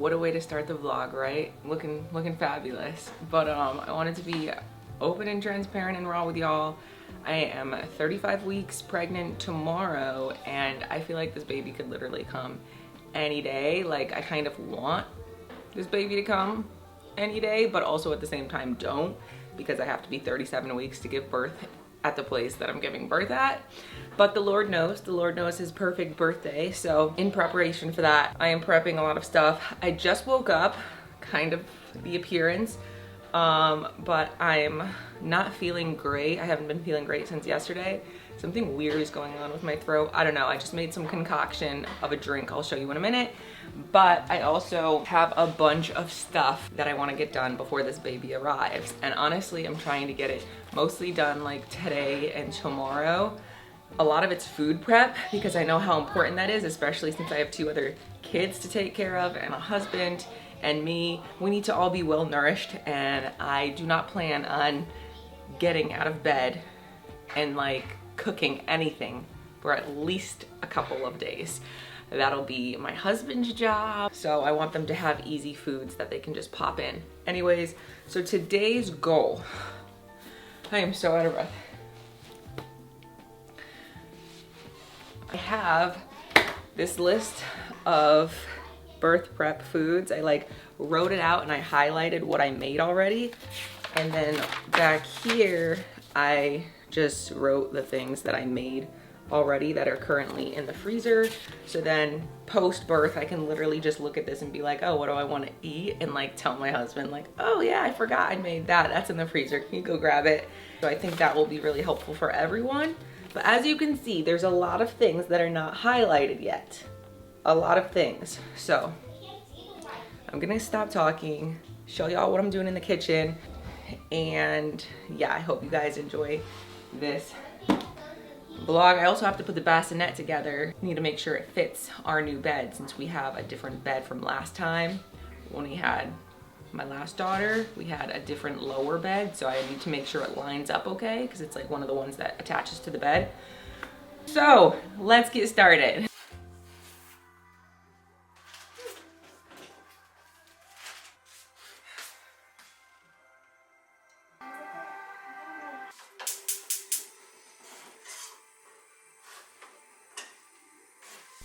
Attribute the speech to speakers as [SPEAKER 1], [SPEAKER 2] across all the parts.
[SPEAKER 1] What a way to start the vlog, right? Looking fabulous. But I wanted to be open and transparent and raw with y'all. I am 35 weeks pregnant tomorrow, and I feel like this baby could literally come any day. Like, I kind of want this baby to come any day, but also at the same time don't, because I have to be 37 weeks to give birth at the place that I'm giving birth at. But the Lord knows his perfect birthday. So in preparation for that, I am prepping a lot of stuff. I just woke up, kind of the appearance, but I'm not feeling great. I haven't been feeling great since yesterday. Something weird is going on with my throat. I don't know, I just made some concoction of a drink I'll show you in a minute. But I also have a bunch of stuff that I want to get done before this baby arrives. And honestly, I'm trying to get it mostly done like today and tomorrow. A lot of it's food prep, because I know how important that is, especially since I have 2 other kids to take care of and a husband and me. We need to all be well nourished, and I do not plan on getting out of bed and like cooking anything for at least a couple of days. That'll be my husband's job. So I want them to have easy foods that they can just pop in. Anyways, so today's goal, I am so out of breath. I have this list of birth prep foods. I like wrote it out and I highlighted what I made already. And then back here, I just wrote the things that I made already that are currently in the freezer. So then post birth, I can literally just look at this and be like, oh, what do I want to eat? And like tell my husband like, oh yeah, I forgot I made that. That's in the freezer. Can you go grab it? So I think that will be really helpful for everyone. But as you can see, there's a lot of things that are not highlighted yet. A lot of things. So I'm gonna stop talking, show y'all what I'm doing in the kitchen. And yeah, I hope you guys enjoy this vlog. I also have to put the bassinet together. Need to make sure it fits our new bed, since we have a different bed from last time. When we had my last daughter, we had a different lower bed, so I need to make sure it lines up okay, because it's like one of the ones that attaches to the bed. So let's get started.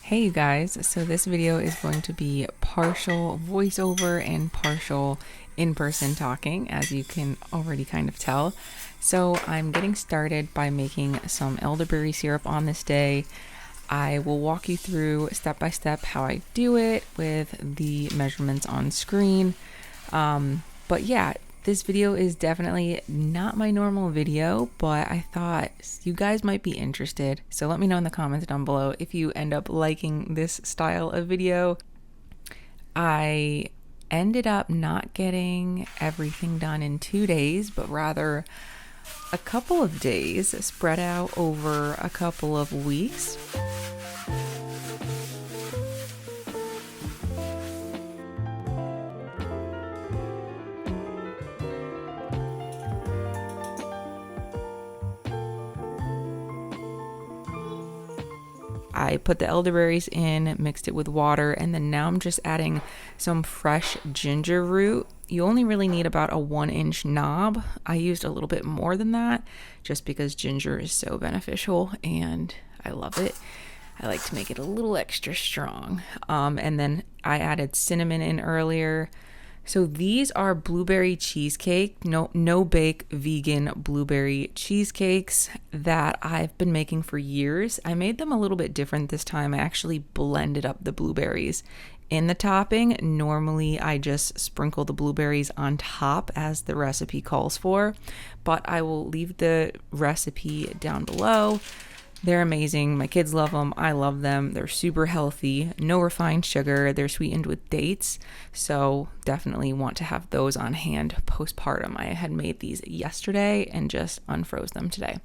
[SPEAKER 1] Hey you guys, so this video is going to be partial voiceover and partial in-person talking, as you can already kind of tell. So I'm getting started by making some elderberry syrup on this day. I will walk you through step by step how I do it with the measurements on screen. But yeah, this video is definitely not my normal video, but I thought you guys might be interested. So let me know in the comments down below if you end up liking this style of video. I ended up not getting everything done in 2 days, but rather a couple of days spread out over a couple of weeks. I put the elderberries in, mixed it with water, and then now I'm just adding some fresh ginger root. You only really need about a 1-inch knob. I used a little bit more than that just because ginger is so beneficial and I love it. I like to make it a little extra strong. And then I added cinnamon in earlier. So these are blueberry cheesecake, no bake vegan blueberry cheesecakes that I've been making for years. I made them a little bit different this time. I actually blended up the blueberries in the topping. Normally I just sprinkle the blueberries on top as the recipe calls for, but I will leave the recipe down below. They're amazing. My kids love them. I love them. They're super healthy. No refined sugar. They're sweetened with dates. So definitely want to have those on hand postpartum. I had made these yesterday and just unfroze them today.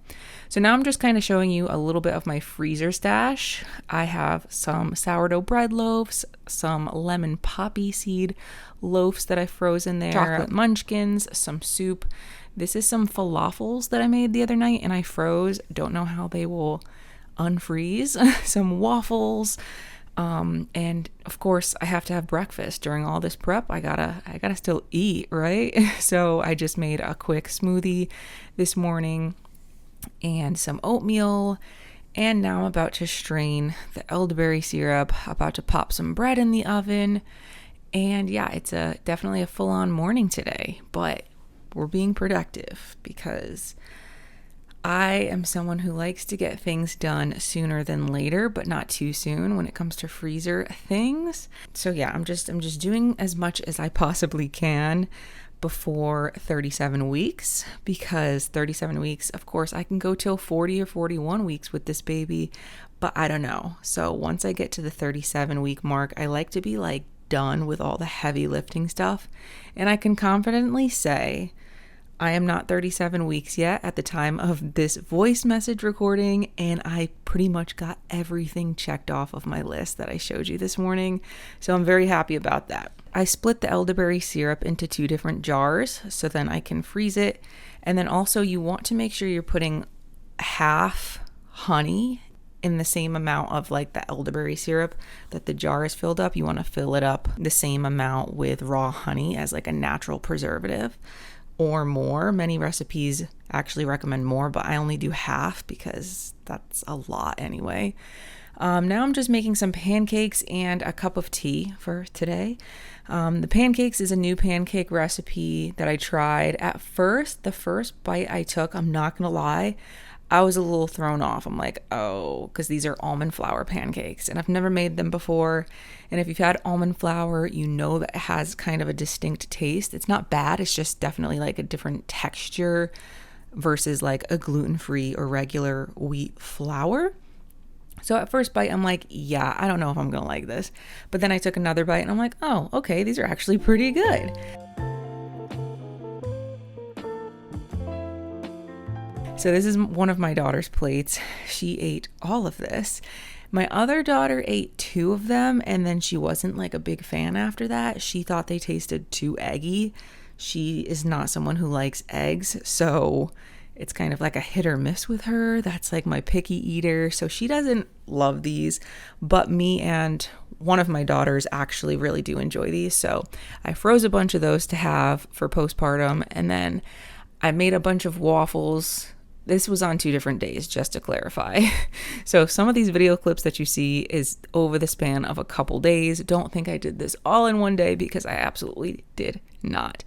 [SPEAKER 1] So now I'm just kind of showing you a little bit of my freezer stash. I have some sourdough bread loaves, some lemon poppy seed loaves that I froze in there, chocolate munchkins, some soup. This is some falafels that I made the other night and I froze. Don't know how they will unfreeze. Some waffles, And of course I have to have breakfast during all this prep. I gotta still eat, right? So I just made a quick smoothie this morning and some oatmeal. And now I'm about to strain the elderberry syrup, about to pop some bread in the oven. And yeah, it's definitely a full-on morning today, but we're being productive because I am someone who likes to get things done sooner than later, but not too soon when it comes to freezer things. So yeah, I'm just doing as much as I possibly can before 37 weeks, because 37 weeks, of course, I can go till 40 or 41 weeks with this baby, but I don't know. So once I get to the 37 week mark, I like to be like done with all the heavy lifting stuff. And I can confidently say I am not 37 weeks yet at the time of this voice message recording, and I pretty much got everything checked off of my list that I showed you this morning. So I'm very happy about that. I split the elderberry syrup into 2 different jars so then I can freeze it. And then also you want to make sure you're putting half honey in the same amount of like the elderberry syrup that the jar is filled up. You want to fill it up the same amount with raw honey as like a natural preservative, or more. Many recipes actually recommend more, but I only do half because that's a lot anyway. Now I'm just making some pancakes and a cup of tea for today. The pancakes is a new pancake recipe that I tried. At first, the first bite I took, I'm not gonna lie, I was a little thrown off. I'm like, oh, because these are almond flour pancakes and I've never made them before. And if you've had almond flour, you know that it has kind of a distinct taste. It's not bad. It's just definitely like a different texture versus like a gluten-free or regular wheat flour. So at first bite, I'm like, yeah, I don't know if I'm going to like this. But then I took another bite and I'm like, oh, okay, these are actually pretty good. So this is one of my daughter's plates. She ate all of this. My other daughter ate 2 of them, and then she wasn't like a big fan after that. She thought they tasted too eggy. She is not someone who likes eggs, so it's kind of like a hit or miss with her. That's like my picky eater. So she doesn't love these, but me and one of my daughters actually really do enjoy these. So I froze a bunch of those to have for postpartum, and then I made a bunch of waffles. This was on 2 different days, just to clarify. So some of these video clips that you see is over the span of a couple days. Don't think I did this all in one day, because I absolutely did not.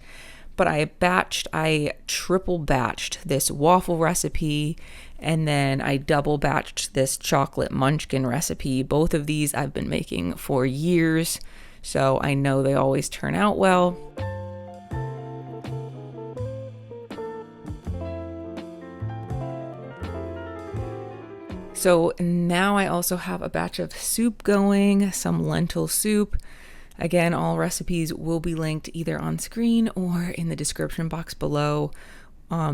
[SPEAKER 1] But I triple batched this waffle recipe, and then I double batched this chocolate munchkin recipe. Both of these I've been making for years, so I know they always turn out well. So now I also have a batch of soup going, some lentil soup. Again, all recipes will be linked either on screen or in the description box below,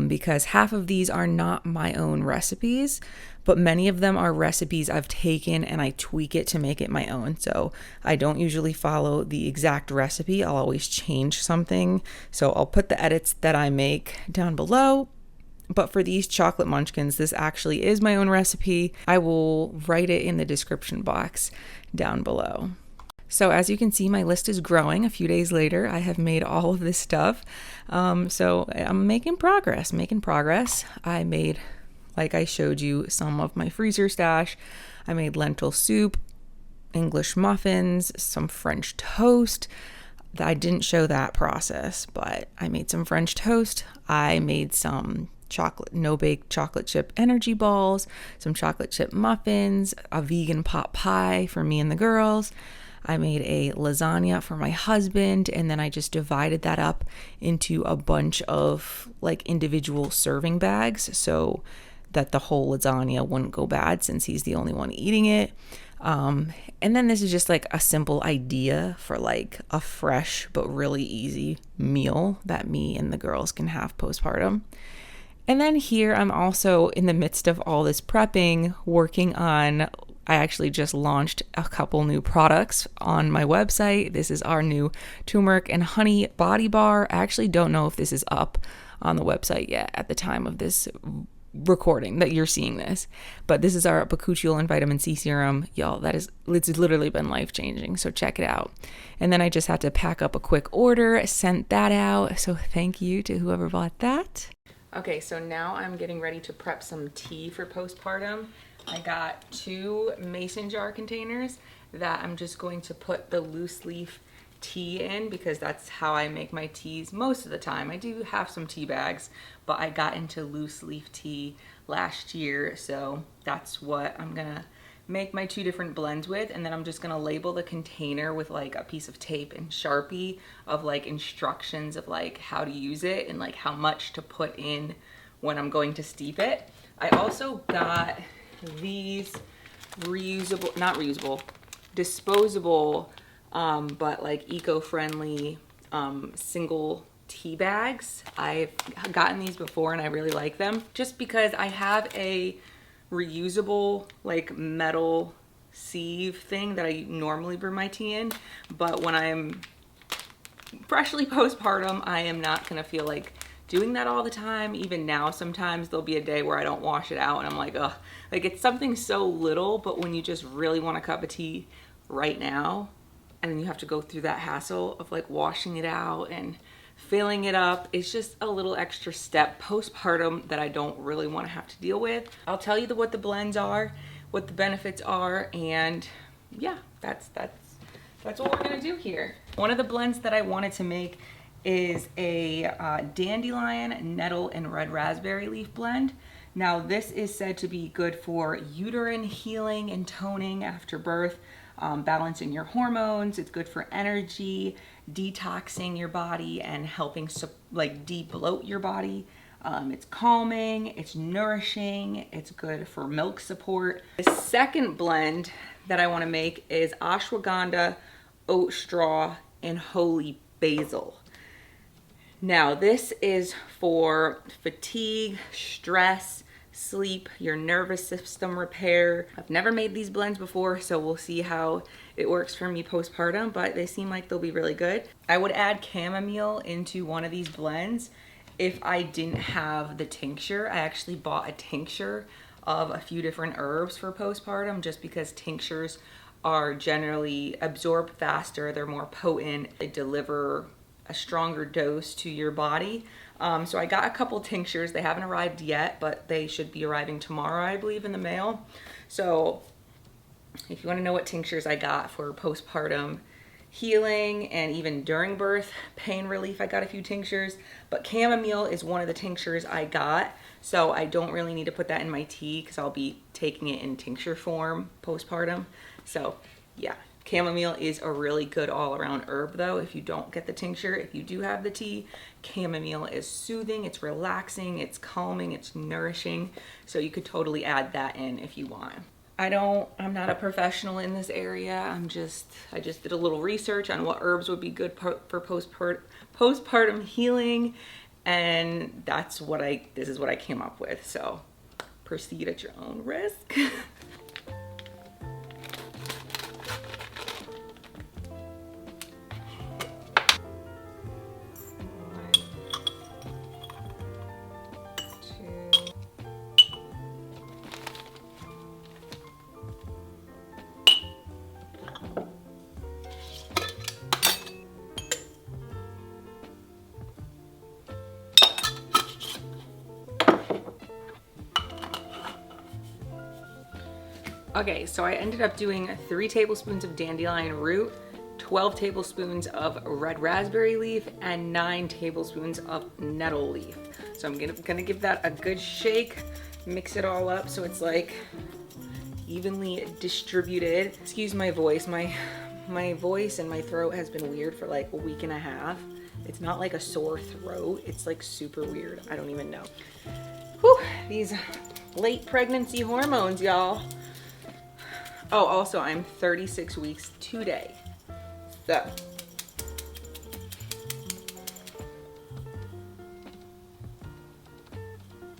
[SPEAKER 1] because half of these are not my own recipes, but many of them are recipes I've taken and I tweak it to make it my own. So I don't usually follow the exact recipe. I'll always change something. So I'll put the edits that I make down below. But for these chocolate munchkins, this actually is my own recipe. I will write it in the description box down below. So as you can see, my list is growing. A few days later, I have made all of this stuff. So I'm making progress. I made, like I showed you, some of my freezer stash. I made lentil soup, English muffins, some French toast. I didn't show that process, but I made some French toast. I made some no-bake chocolate chip energy balls, some chocolate chip muffins, a vegan pot pie for me and the girls. I made a lasagna for my husband, and then I just divided that up into a bunch of like individual serving bags so that the whole lasagna wouldn't go bad since he's the only one eating it. And then this is just like a simple idea for like a fresh but really easy meal that me and the girls can have postpartum. And then here I'm also in the midst of all this prepping, working on, I actually just launched a couple new products on my website. This is our new turmeric and honey body bar. I actually don't know if this is up on the website yet at the time of this recording that you're seeing this. But this is our bakuchiol and vitamin C serum. Y'all, it's literally been life-changing, so check it out. And then I just had to pack up a quick order, sent that out, so thank you to whoever bought that. Okay, so now I'm getting ready to prep some tea for postpartum. I got 2 mason jar containers that I'm just going to put the loose leaf tea in, because that's how I make my teas most of the time. I do have some tea bags, but I got into loose leaf tea last year, so that's what I'm gonna make my 2 different blends with. And then I'm just gonna label the container with like a piece of tape and Sharpie of like instructions of like how to use it and like how much to put in when I'm going to steep it. I also got these disposable but like eco-friendly single tea bags. I've gotten these before and I really like them just because I have a reusable like metal sieve thing that I normally brew my tea in, but when I'm freshly postpartum, I am not gonna feel like doing that all the time. Even now, sometimes there'll be a day where I don't wash it out and I'm like, ugh, like it's something so little, but when you just really want a cup of tea right now, and then you have to go through that hassle of like washing it out and filling it up, it's just a little extra step postpartum that I don't really want to have to deal with. I'll tell you what the blends are, what the benefits are, and yeah, that's what we're gonna do here. One of the blends that I wanted to make is a dandelion, nettle, and red raspberry leaf blend. Now this is said to be good for uterine healing and toning after birth, balancing your hormones. It's good for energy, detoxing your body, and helping like de-bloat your body. It's calming, it's nourishing, it's good for milk support. The second blend that I want to make is ashwagandha, oat straw, and holy basil. Now this is for fatigue, stress, sleep, your nervous system repair. I've never made these blends before, so we'll see how it works for me postpartum, but they seem like they'll be really good. I would add chamomile into one of these blends if I didn't have the tincture. I actually bought a tincture of a few different herbs for postpartum just because tinctures are generally absorb faster, they're more potent, they deliver a stronger dose to your body. So I got a couple tinctures. They haven't arrived yet, but they should be arriving tomorrow, I believe, in the mail. So if you want to know what tinctures I got for postpartum healing and even during birth pain relief, I got a few tinctures, but chamomile is one of the tinctures I got. So I don't really need to put that in my tea because I'll be taking it in tincture form postpartum. So yeah. Chamomile is a really good all-around herb though if you don't get the tincture. If you do have the tea, chamomile is soothing, it's relaxing, it's calming, it's nourishing. So you could totally add that in if you want. I'm not a professional in this area. I just did a little research on what herbs would be good for postpartum healing, and this is what I came up with. So proceed at your own risk. Okay, so I ended up doing 3 tablespoons of dandelion root, 12 tablespoons of red raspberry leaf, and 9 tablespoons of nettle leaf. So I'm gonna give that a good shake, mix it all up so it's like evenly distributed. Excuse my voice, my voice and my throat has been weird for like a week and a half. It's not like a sore throat, it's like super weird. I don't even know. Whew, these late pregnancy hormones, y'all. Oh, also I'm 36 weeks today. So.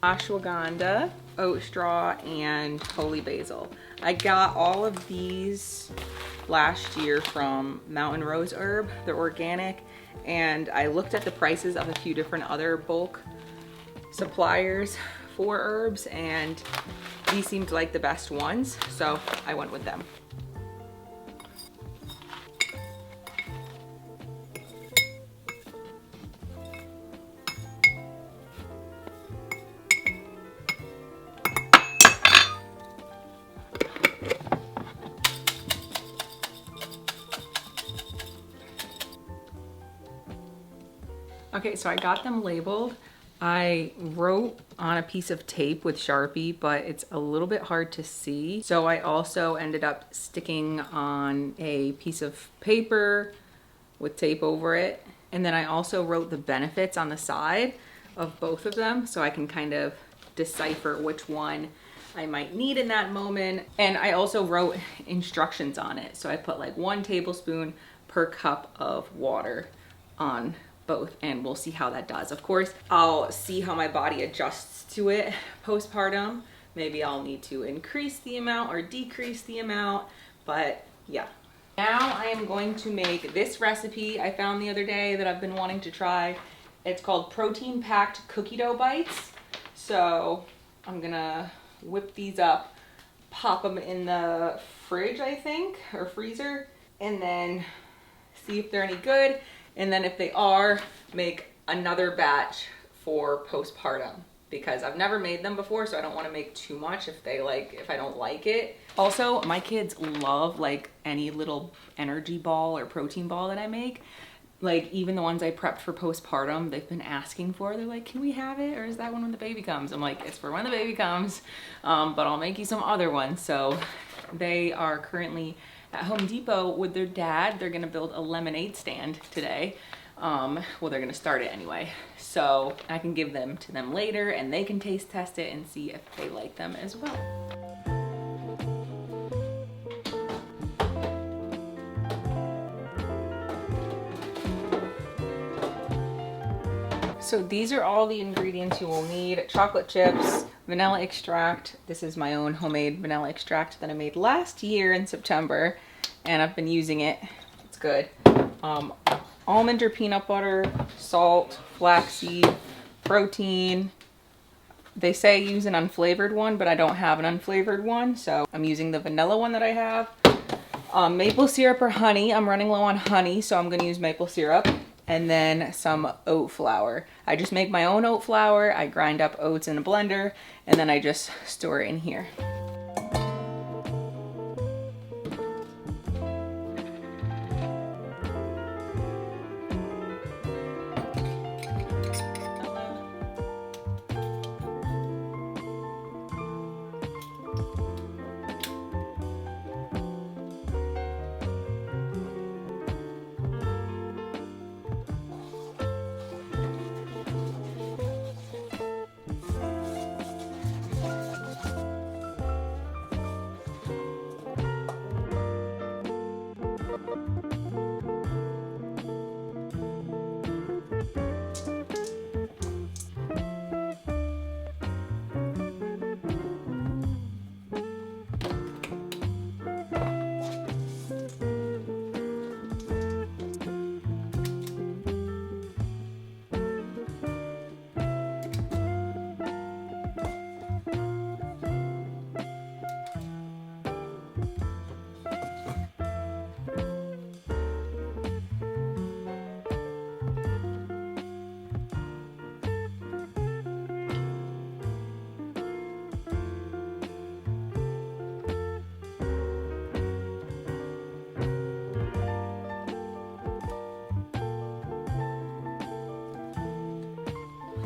[SPEAKER 1] Ashwagandha, oat straw, and holy basil. I got all of these last year from Mountain Rose Herb. They're organic, and I looked at the prices of a few different other bulk suppliers 4 herbs, and these seemed like the best ones, so I went with them. Okay, so I got them labeled. I wrote on a piece of tape with Sharpie, but it's a little bit hard to see. So I also ended up sticking on a piece of paper with tape over it. And then I also wrote the benefits on the side of both of them so I can kind of decipher which one I might need in that moment. And I also wrote instructions on it. So I put like 1 tablespoon per cup of water on both, and we'll see how that does. Of course, I'll see how my body adjusts to it postpartum. Maybe I'll need to increase the amount or decrease the amount, but yeah. Now I am going to make this recipe I found the other day that I've been wanting to try. It's called protein packed cookie dough bites. So I'm gonna whip these up, pop them in the fridge, I think, or freezer, and then see if they're any good. And then if they are, make another batch for postpartum, because I've never made them before, so I don't want to make too much if I don't like it. Also, my kids love like any little energy ball or protein ball that I make. Like even the ones I prepped for postpartum, they've been asking for. They're like, can we have it? Or is that one when the baby comes? I'm like, it's for when the baby comes, but I'll make you some other ones. So they are currently at Home Depot with their dad. They're gonna build a lemonade stand today. Well, they're gonna start it anyway. So I can give them to them later and they can taste test it and see if they like them as well. So these are all the ingredients you will need. Chocolate chips, vanilla extract. This is my own homemade vanilla extract that I made last year in September, and I've been using it. It's good. Almond or peanut butter, salt, flaxseed, protein. They say use an unflavored one, but I don't have an unflavored one, so I'm using the vanilla one that I have. Maple syrup or honey. I'm running low on honey, so I'm gonna use maple syrup. And then some oat flour. I just make my own oat flour. I grind up oats in a blender, and then I just store it in here.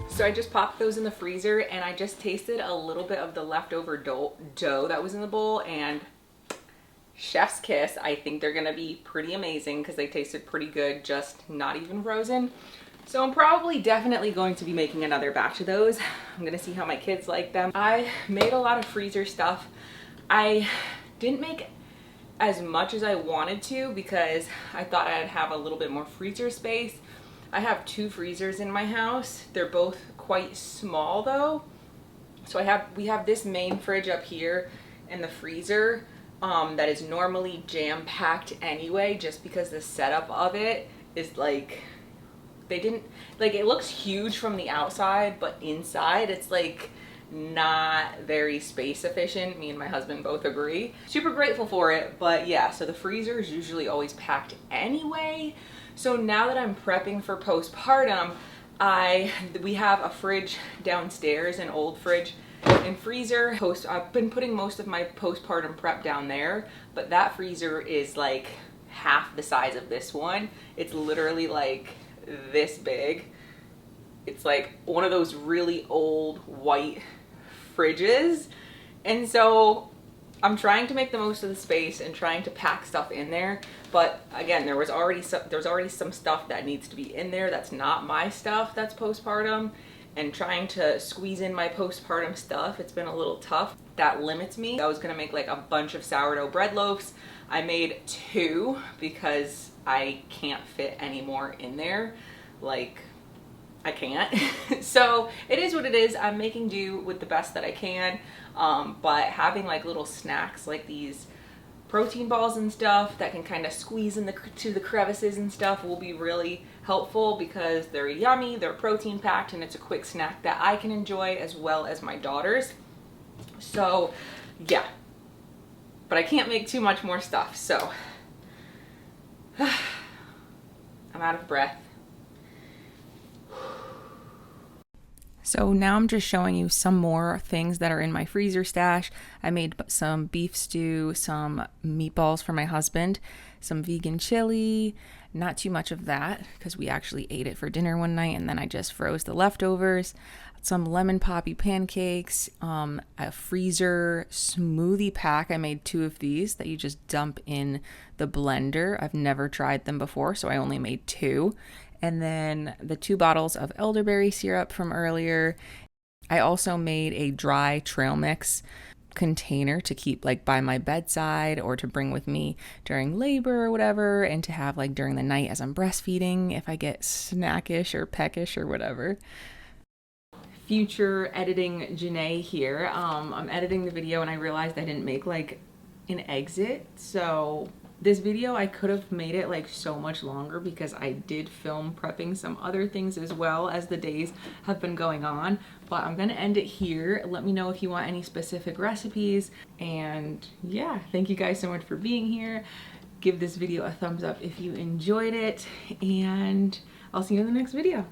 [SPEAKER 1] So I just popped those in the freezer, and I just tasted a little bit of the leftover dough that was in the bowl, and chef's kiss. I think they're gonna be pretty amazing because they tasted pretty good, just not even frozen. So I'm probably definitely going to be making another batch of those. I'm gonna see how my kids like them. I made a lot of freezer stuff. I didn't make as much as I wanted to because I thought I'd have a little bit more freezer space. I have 2 freezers in my house. They're both quite small though. So we have this main fridge up here and the freezer that is normally jam-packed anyway, just because the setup of it is like, it looks huge from the outside, but inside it's like not very space efficient. Me and my husband both agree. Super grateful for it, but yeah, so the freezer is usually always packed anyway. So now that I'm prepping for postpartum, we have a fridge downstairs, an old fridge and freezer. I've been putting most of my postpartum prep down there, but that freezer is like half the size of this one. It's literally like this big. It's like one of those really old white fridges. And so I'm trying to make the most of the space and trying to pack stuff in there. But again, there's already some stuff that needs to be in there that's not my stuff, that's postpartum. And trying to squeeze in my postpartum stuff, it's been a little tough. That limits me. I was gonna make like a bunch of sourdough bread loaves. I made 2 because I can't fit any more in there. Like, I can't. So it is what it is. I'm making do with the best that I can. But having like little snacks like these protein balls and stuff that can kind of squeeze to the crevices and stuff will be really helpful because they're yummy, they're protein packed, and it's a quick snack that I can enjoy as well as my daughters. So yeah, but I can't make too much more stuff, so I'm out of breath. So now I'm just showing you some more things that are in my freezer stash. I made some beef stew, some meatballs for my husband, some vegan chili, not too much of that because we actually ate it for dinner one night and then I just froze the leftovers, some lemon poppy pancakes, a freezer smoothie pack. I made 2 of these that you just dump in the blender. I've never tried them before, so I only made 2. And then the 2 bottles of elderberry syrup from earlier. I also made a dry trail mix container to keep like by my bedside or to bring with me during labor or whatever, and to have like during the night as I'm breastfeeding if I get snackish or peckish or whatever. Future editing Janae here. I'm editing the video and I realized I didn't make like an exit, so this video, I could have made it like so much longer because I did film prepping some other things as well as the days have been going on, but I'm gonna end it here. Let me know if you want any specific recipes, and yeah, thank you guys so much for being here. Give this video a thumbs up if you enjoyed it, and I'll see you in the next video.